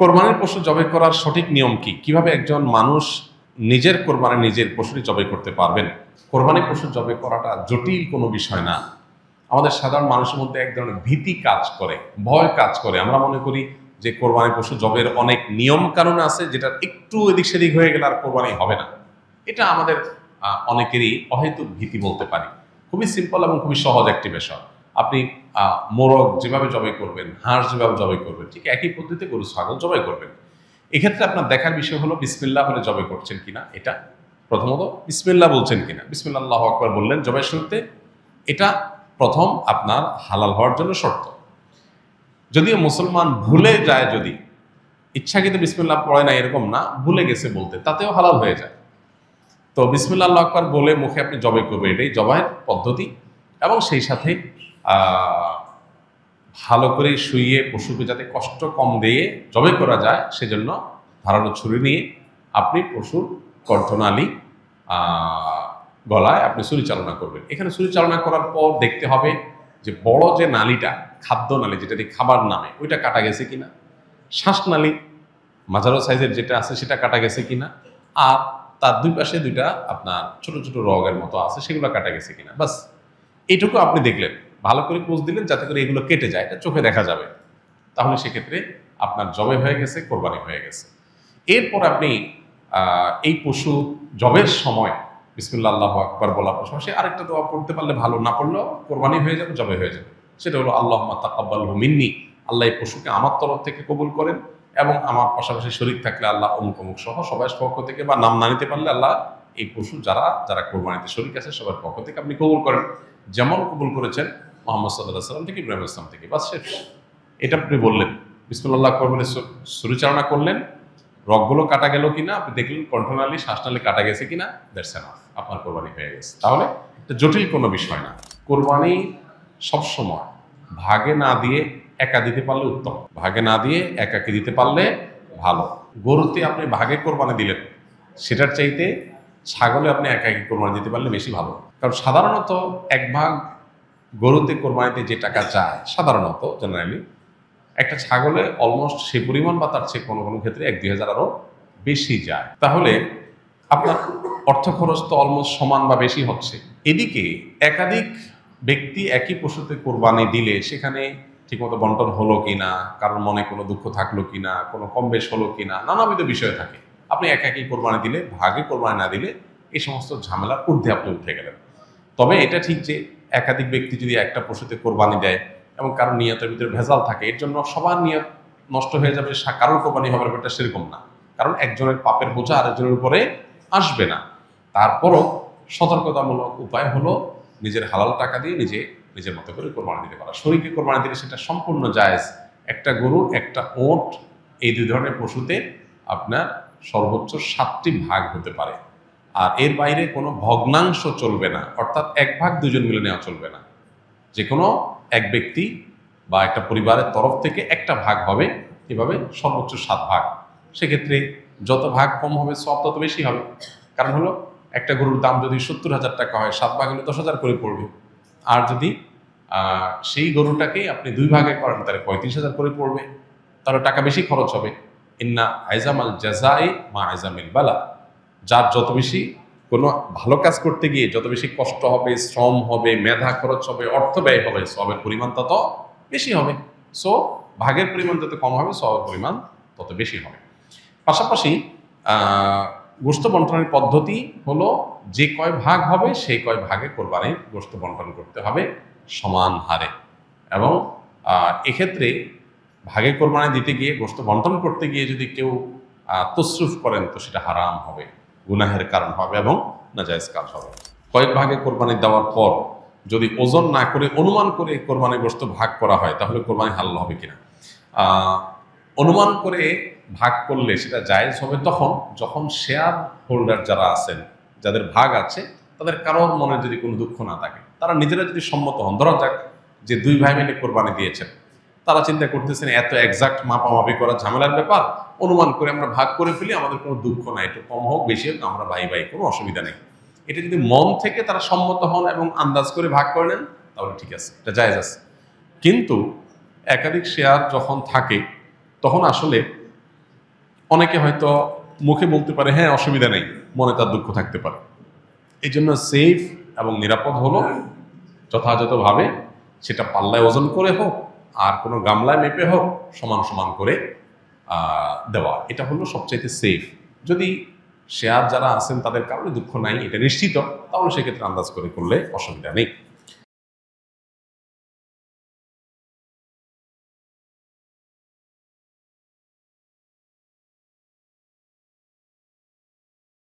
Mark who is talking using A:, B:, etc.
A: কোরবানির পশু জবাই করার সঠিক নিয়ম কি? কিভাবে একজন মানুষ নিজের কোরবানি নিজের পশুটি জবাই করতে পারবেন? কোরবানির পশু জবাই করাটা জটিল কোনো বিষয় না। আমাদের সাধারণ মানুষের মধ্যে এক ধরনের ভীতি কাজ করে, ভয় কাজ করে। আমরা মনে করি যে কোরবানির পশু জবের অনেক নিয়ম কানুন আছে, যেটা একটু এদিক সেদিক হয়ে গেলে আর কোরবানি হবে না। এটা আমাদের অনেকেরই অহেতুক ভীতি বলতে পারি। খুবই সিম্পল এবং খুবই সহজ একটি বিষয়। আপনি মোরগ যেভাবে জবাই করবেন, হাঁস যেভাবে জবাই করবেন, ঠিক একই পদ্ধতিতে গরু ছাগল জবাই করবেন। এক্ষেত্রে আপনার দেখার বিষয় হলো বিসমিল্লাহ বলে জবাই করছেন কিনা। এটা প্রথমত বিসমিল্লাহ বলছেন কিনা। বিসমিল্লাহ আল্লাহু আকবার বললেন জবাই শুরুতে, এটা প্রথম আপনার হালাল হওয়ার জন্য শর্ত। যদিও মুসলমান ভুলে যায়, যদি ইচ্ছাকৃত বিসমিল্লাহ পড়ে না এরকম না, ভুলে গেছে বলতে, তাতেও হালাল হয়ে যায়। তো বিসমিল্লাহ আল্লাহু আকবার বলে মুখে আপনি জবাই করবেন, এটাই জবাইয়ের পদ্ধতি। এবং সেই সাথে ভালো করে শুইয়ে পশুকে যাতে কষ্ট কম দিয়ে জবাই করা যায় সেজন্য ধারালো ছুরি নিয়ে আপনি পশুর কণ্ঠনালী গলায় আপনি ছুরি চালনা করবেন। এখানে ছুরি চালনা করার পর দেখতে হবে যে বড় যে নালীটা, খাদ্য নালী যেটা দিয়ে খাবার নামে, ওইটা কাটা গেছে কিনা। শ্বাসনালী মাঝারো সাইজের যেটা আছে সেটা কাটা গেছে কিনা। আর তার দুই পাশে দুইটা আপনার ছোট ছোট রগের মতো আছে, সেগুলো কাটা গেছে কিনা। বাস এইটুকু আপনি দেখলেন, ভালো করে পোজ দিলেন যাতে করে এগুলো কেটে যায়, এটা চোখে দেখা যাবে। তাহলে সেক্ষেত্রে আপনার জবাই হয়ে গেছে, কোরবানি হয়ে গেছে। এরপর আপনি এই পশু জবের সময় বিসমিল্লাহ আল্লাহু আকবার বলার পাশাপাশি আরেকটা দোয়া পড়তে পারলে ভালো, না পড়লেও কোরবানি হয়ে যাবে, জবাই হয়ে যাবে। সেটা হলো আল্লাহুম্মা তাকাব্বালহু মিন্নি, আল্লাহ এই পশুকে আমার তরফ থেকে কবুল করেন, এবং আমার পাশাপাশি শরীক থাকলে আল্লাহ অমুক অমুক সহ সবাই পক্ষ থেকে, বা নাম না নিতে পারলে আল্লাহ এই পশু যারা যারা কোরবানিতে শরীক আছে সবার পক্ষ থেকে আপনি কবুল করেন, যেমন কবুল করেছেন মুহাম্মদ সাল্লাল্লাহু আলাইহি সাল্লাম থেকে ইব্রাহিম ইসলাম থেকে। বাস শেষ। এটা আপনি বললেন, বিসমিল্লাহ আকবার বলে ছুরি চালনা করলেন, রগগুলো কাটা গেল কিনা আপনি দেখলেন, কণ্ঠনালী শ্বাসনালী কাটা গেছে কিনা, দ্যাটস এনাফ, আপনার কোরবানি হয়ে গেছে। তাহলে এটা জটিল কোনো বিষয় না। কোরবানি সবসময় ভাগে না দিয়ে একা দিতে পারলে উত্তম, ভাগে না দিয়ে একাকে দিতে পারলে ভালো। গরুতে আপনি ভাগে কোরবানি দিলেন, সেটার চাইতে ছাগলে আপনি একাকি কোরবানি দিতে পারলে বেশি ভালো। কারণ সাধারণত এক ভাগ গরুতে কোরবানিতে যে টাকা যায়, সাধারণত জেনারেলি একটা ছাগলে অলমোস্ট সে পরিমাণ বা তার চেয়ে কোনো কোনো ক্ষেত্রে 1-2 হাজার আরও বেশি যায়। তাহলে আপনার অর্থ খরচ তো অলমোস্ট সমান বা বেশি হচ্ছে। এদিকে একাধিক ব্যক্তি একই পশুতে কোরবানি দিলে সেখানে ঠিকমতো বন্টন হলো কিনা, কারোর মনে কোনো দুঃখ থাকলো কিনা, কোনো কম বেশ হলো কিনা, নানাবিধ বিষয় থাকে। আপনি একাকি কোরবানি দিলে, ভাগে কোরবানি না দিলে এই সমস্ত ঝামেলার ঊর্ধ্বে আপনি উঠে গেলেন। তবে এটা ঠিক যে একাধিক ব্যক্তি যদি একটা পশুতে কোরবানি দেয় এবং কারোর নিয়তের ভিতরে ভেজাল থাকে, এর জন্য সবার নিয়ত নষ্ট হয়ে যাবে, কারোর কোরবানি হবে ব্যাপারটা সেরকম না। কারণ একজনের পাপের বোঝা আরেকজনের উপরে আসবে না। তারপরও সতর্কতামূলক উপায় হলো নিজের হালাল টাকা দিয়ে নিজের মতো করে কোরবানি দিতে পারা। শরীকে কোরবানি দিলে সেটা সম্পূর্ণ জায়েজ। একটা গরু, একটা ওঁট, এই দুই ধরনের পশুতে আপনার সর্বোচ্চ 7টি ভাগ হতে পারে। আর এর বাইরে কোনো ভগ্নাংশ চলবে না, অর্থাৎ এক ভাগ দুজন মিলে নেওয়া চলবে না। যে কোনো এক ব্যক্তি বা একটা পরিবারের তরফ থেকে একটা ভাগ হবে, এভাবে সর্বোচ্চ 7 ভাগ। সেক্ষেত্রে যত ভাগ কম হবে সব তত বেশি হবে। কারণ হলো একটা গরুর দাম যদি 70,000 টাকা হয়, 7 ভাগ হলে 10,000 করে পড়বে। আর যদি সেই গরুটাকেই আপনি 2 ভাগে করেন তাহলে 35,000 করে পড়বে, তাহলে টাকা বেশি খরচ হবে। ইন্না আইজামাল জাযাই মা আইজামিল বালা, যার যত বেশি কোনো ভালো কাজ করতে গিয়ে যত বেশি কষ্ট হবে, শ্রম হবে, মেধা খরচ হবে, অর্থ ব্যয় হবে, সবের পরিমাণ তত বেশি হবে। সো ভাগের পরিমাণ যত কম হবে, সবের পরিমাণ তত বেশি হবে। পাশাপাশি গোশত বন্টনের পদ্ধতি হলো যে কয় ভাগ হবে সেই কয় ভাগে কোরবানির গোশত বন্টন করতে হবে সমান হারে। এবং এক্ষেত্রে ভাগে কোরবানি দিতে গিয়ে, গোশত বন্টন করতে গিয়ে যদি কেউ তসরুফ করেন তো সেটা হারাম হবে, গুনাহের কারণ হবে এবং নাজায়েজ কাজ হবে। কয়েক ভাগে কোরবানি দেওয়ার পর যদি ওজন না করে অনুমান করে কোরবানির গোশত ভাগ করা হয় তাহলে কোরবানি হালাল হবে কিনা। অনুমান করে ভাগ করলে সেটা জায়েজ হবে তখন যখন শেয়ার হোল্ডার যারা আছেন, যাদের ভাগ আছে, তাদের কারোর মনে যদি কোনো দুঃখ না থাকে, তারা নিজেরা যদি সম্মত হন। ধরা যাক যে 2 ভাই মিলে কোরবানি দিয়েছেন, তারা চিন্তা করতেছেন এত এক্সাক্ট মাপামাপি করা ঝামেলার ব্যাপার, অনুমান করে আমরা ভাগ করে ফেলি, আমাদের কোনো দুঃখ নাই, একটু কম হোক বেশি হোক আমরা ভাই ভাই, কোনো অসুবিধা নেই। এটা যদি মন থেকে তারা সম্মত হন এবং আন্দাজ করে ভাগ করে নেন তাহলে ঠিক আছে, এটা জায়েজ আছে। কিন্তু একাধিক শেয়ার যখন থাকে তখন আসলে অনেকে হয়তো মুখে বলতে পারে হ্যাঁ অসুবিধা নেই, মনে তার দুঃখ থাকতে পারে। এই জন্য সেফ এবং নিরাপদ হলো যথাযথভাবে সেটা পাল্লায় ওজন করে হোক আর কোনো গামলায় মেপে হোক সমান সমান করে দেওয়া, এটা হলো সবচাইতে সেফ। যদি শেয়ার যারা আছেন তাদের কারণে দুঃখ নাই এটা নিশ্চিত, তাহলে সেক্ষেত্রে আন্দাজ করে করলে অসুবিধা নেই।